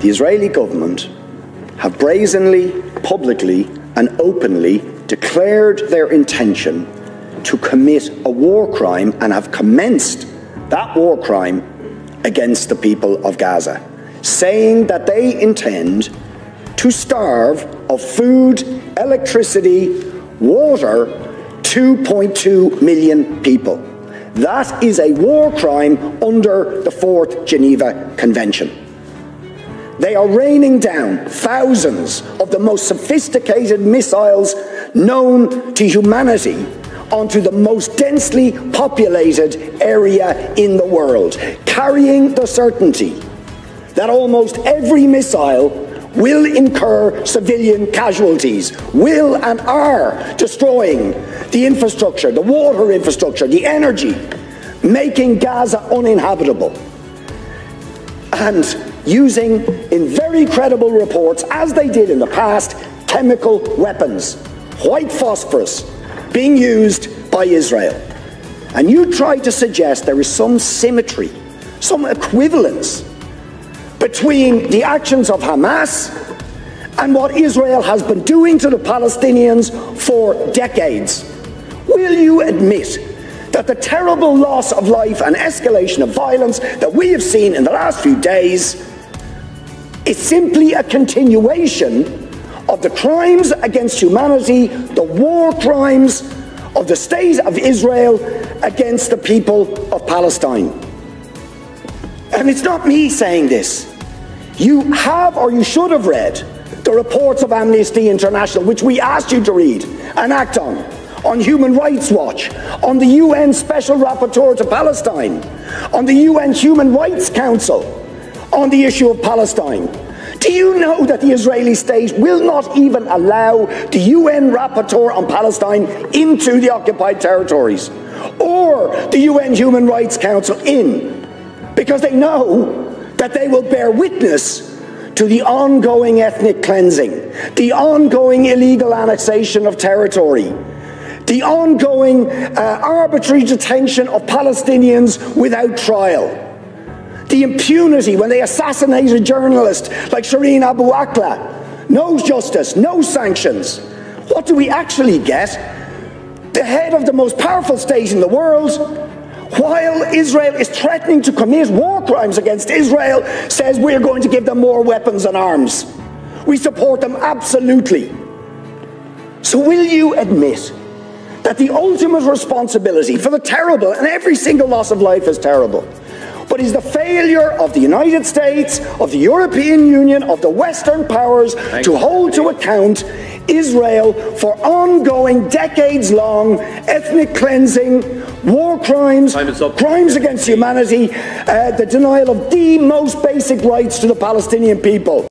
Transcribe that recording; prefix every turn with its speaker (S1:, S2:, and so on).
S1: the Israeli government have brazenly, publicly and openly declared their intention to commit a war crime and have commenced that war crime against the people of Gaza, saying that they intend to starve of food, electricity, water 2.2 million people. That is a war crime under the 4th Geneva Convention. They are raining down thousands of the most sophisticated missiles known to humanity onto the most densely populated area in the world, carrying the certainty that almost every missile will incur civilian casualties, will and are destroying the infrastructure, the water infrastructure, the energy, making Gaza uninhabitable. And using, in very credible reports, as they did in the past, chemical weapons, white phosphorus, being used by Israel. And you try to suggest there is some symmetry, some equivalence between the actions of Hamas and what Israel has been doing to the Palestinians for decades. Will you admit that the terrible loss of life and escalation of violence that we have seen in the last few days is simply a continuation of the crimes against humanity, the war crimes of the state of Israel against the people of Palestine? And it's not me saying this. You have, or you should have read, the reports of Amnesty International, which we asked you to read and act on Human Rights Watch, on the UN Special Rapporteur to Palestine, on the UN Human Rights Council, on the issue of Palestine. Do you know that the Israeli state will not even allow the UN Rapporteur on Palestine into the occupied territories, or the UN Human Rights Council in, because they know that they will bear witness to the ongoing ethnic cleansing, the ongoing illegal annexation of territory, the ongoing arbitrary detention of Palestinians without trial, the impunity when they assassinate a journalist like Shireen Abu Akleh. No justice, no sanctions. What do we actually get? The head of the most powerful state in the world, while Israel is threatening to commit war crimes against Israel, says we're going to give them more weapons and arms. We support them absolutely. So will you admit that the ultimate responsibility for the terrible, and every single loss of life is terrible, but is the failure of the United States, of the European Union, of the Western powers to hold to account Israel for ongoing, decades-long ethnic cleansing, war crimes, crimes against humanity, the denial of the most basic rights to the Palestinian people?